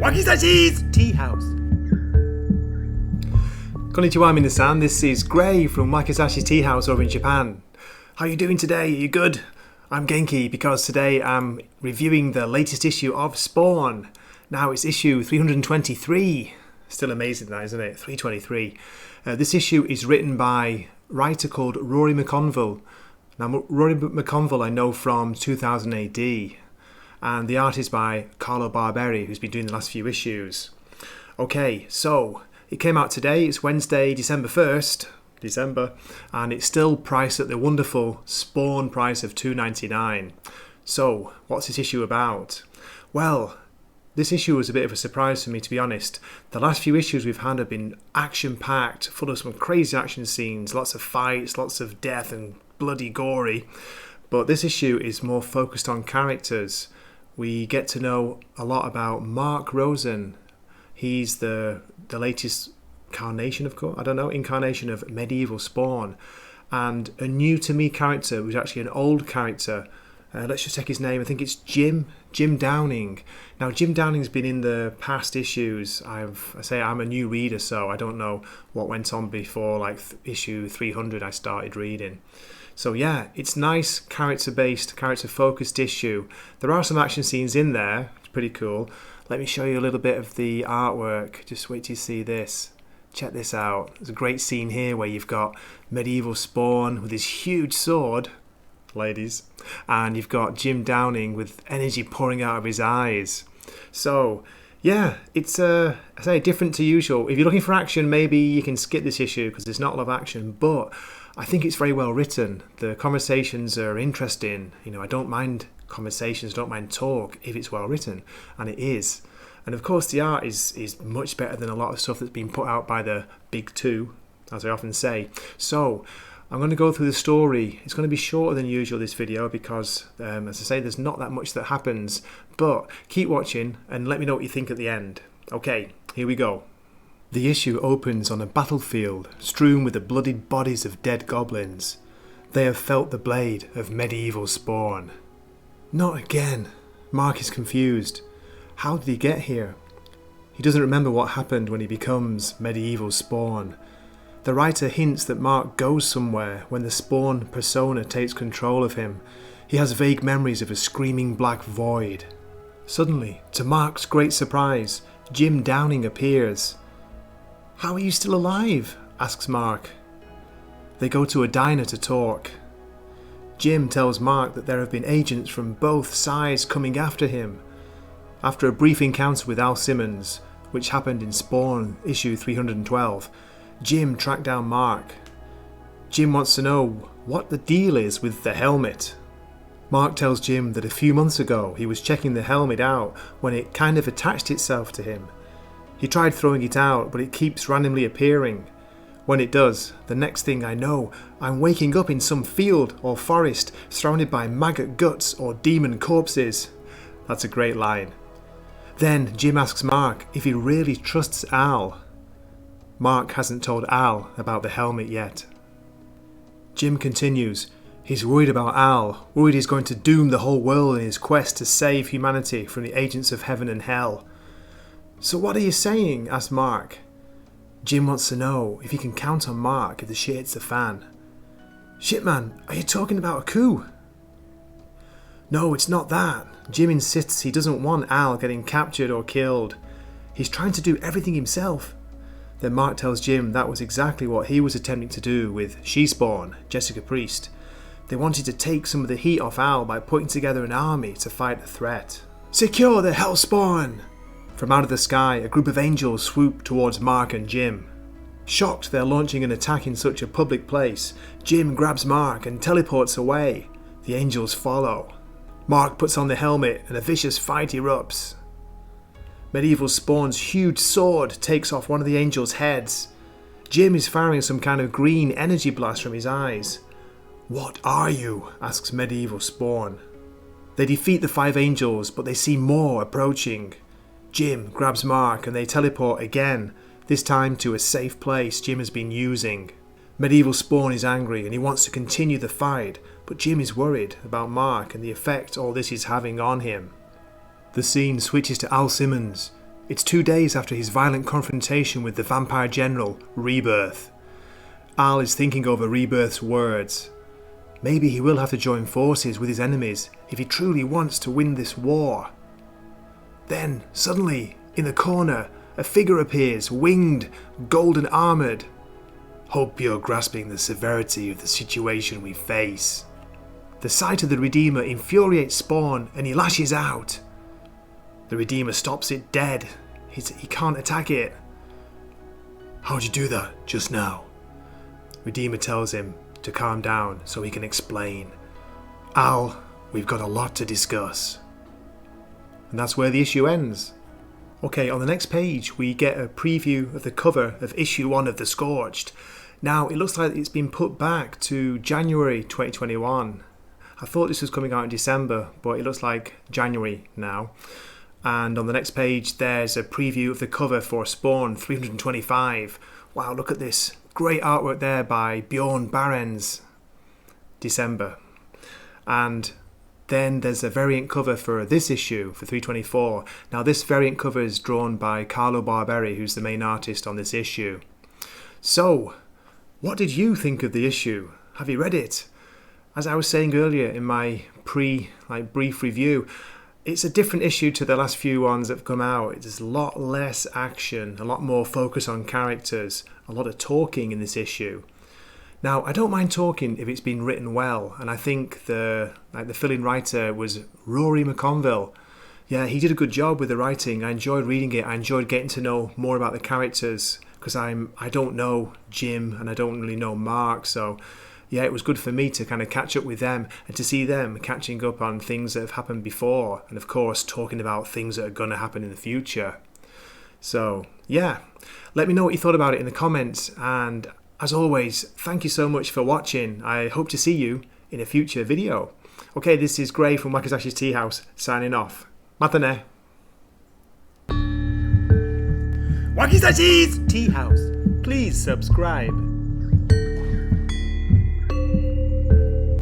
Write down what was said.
Wakisashi's Tea House. Konnichiwa minasan, this is Gray from Wakisashi's Tea House over in Japan. How are you doing today? Are you good? I'm Genki because today I'm reviewing the latest issue of Spawn. Now it's issue 323. Still amazing that, isn't it? 323. This issue is written by a writer called Rory McConville. Now Rory McConville I know from 2000 AD. And the art is by Carlo Barberi, who's been doing the last few issues. Okay, so it came out today. It's Wednesday, December 1st. And it's still priced at the wonderful Spawn price of $2.99. So, what's this issue about? Well, this issue was a bit of a surprise for me, to be honest. The last few issues we've had have been action-packed, full of some crazy action scenes, lots of fights, lots of death and bloody gory. But this issue is more focused on characters. We get to know a lot about Mark Rosen. He's the latest incarnation of medieval Spawn. And a new to me character who's actually an old character. Let's just check his name. I think it's Jim Downing. Now, Jim Downing's been in the past issues. I'm a new reader, so I don't know what went on before, issue 300 I started reading. So yeah, it's nice character-based, character-focused issue. There are some action scenes in there. It's pretty cool. Let me show you a little bit of the artwork. Just wait till you see this. Check this out. There's a great scene here where you've got medieval Spawn with his huge sword, ladies, and you've got Jim Downing with energy pouring out of his eyes. So yeah, it's different to usual. If you're looking for action, maybe you can skip this issue because there's not a lot of action, but I think it's very well written. The conversations are interesting. I don't mind conversations, don't mind talk if it's well written, and it is. And of course the art is much better than a lot of stuff that's been put out by the big two, as I often say. So I'm going to go through the story. It's going to be shorter than usual, this video, because as I say, there's not that much that happens, but keep watching and let me know what you think at the end. Okay, here we go. The issue opens on a battlefield strewn with the bloodied bodies of dead goblins. They have felt the blade of medieval Spawn. Not again. Mark is confused. How did he get here? He doesn't remember what happened when he becomes medieval Spawn. The writer hints that Mark goes somewhere when the Spawn persona takes control of him. He has vague memories of a screaming black void. Suddenly, to Mark's great surprise, Jim Downing appears. "How are you still alive?" asks Mark. They go to a diner to talk. Jim tells Mark that there have been agents from both sides coming after him. After a brief encounter with Al Simmons, which happened in Spawn issue 312, Jim tracked down Mark. Jim wants to know what the deal is with the helmet. Mark tells Jim that a few months ago he was checking the helmet out when it kind of attached itself to him. He tried throwing it out, but it keeps randomly appearing. When it does, the next thing I know, I'm waking up in some field or forest surrounded by maggot guts or demon corpses. That's a great line. Then Jim asks Mark if he really trusts Al. Mark hasn't told Al about the helmet yet. Jim continues. He's worried about Al, worried he's going to doom the whole world in his quest to save humanity from the agents of heaven and hell. "So what are you saying?" asks Mark. Jim wants to know if he can count on Mark if the shit hits the fan. "Shit man, are you talking about a coup?" "No, it's not that." Jim insists he doesn't want Al getting captured or killed. He's trying to do everything himself. Then Mark tells Jim that was exactly what he was attempting to do with She-Spawn, Jessica Priest. They wanted to take some of the heat off Al by putting together an army to fight the threat. "Secure the Hellspawn!" From out of the sky, a group of angels swoop towards Mark and Jim. Shocked they're launching an attack in such a public place, Jim grabs Mark and teleports away. The angels follow. Mark puts on the helmet and a vicious fight erupts. Medieval Spawn's huge sword takes off one of the angels' heads. Jim is firing some kind of green energy blast from his eyes. "What are you?" asks Medieval Spawn. They defeat the 5 angels, but they see more approaching. Jim grabs Mark and they teleport again, this time to a safe place Jim has been using. Medieval Spawn is angry and he wants to continue the fight, but Jim is worried about Mark and the effect all this is having on him. The scene switches to Al Simmons. It's 2 days after his violent confrontation with the vampire general, Rebirth. Al is thinking over Rebirth's words. Maybe he will have to join forces with his enemies if he truly wants to win this war. Then, suddenly, in the corner, a figure appears, winged, golden armoured. Hope you're grasping the severity of the situation we face. The sight of the Redeemer infuriates Spawn and he lashes out. The Redeemer stops it dead. He can't attack it. How'd you do that just now? Redeemer tells him to calm down so he can explain. Al, we've got a lot to discuss. And that's where the issue ends. Okay, on the next page we get a preview of the cover of issue 1 of The Scorched. Now it looks like it's been put back to January 2021. I thought this was coming out in December, but it looks like January now. And on the next page there's a preview of the cover for Spawn 325. Wow, look at this. Great artwork there by Bjorn Barends. December. And then there's a variant cover for this issue, for 324. Now this variant cover is drawn by Carlo Barberi, who's the main artist on this issue. So, what did you think of the issue? Have you read it? As I was saying earlier in my brief review, it's a different issue to the last few ones that have come out. There's a lot less action, a lot more focus on characters, a lot of talking in this issue. Now, I don't mind talking if it's been written well, and I think the fill-in writer was Rory McConville. Yeah, he did a good job with the writing. I enjoyed reading it. I enjoyed getting to know more about the characters because I don't know Jim and I don't really know Mark, so yeah, it was good for me to kind of catch up with them and to see them catching up on things that have happened before and of course talking about things that are going to happen in the future. So yeah, let me know what you thought about it in the comments, and as always, thank you so much for watching. I hope to see you in a future video. Okay, this is Gray from Wakizashi's Tea House signing off. Matane. Wakizashi's Tea House. Please subscribe.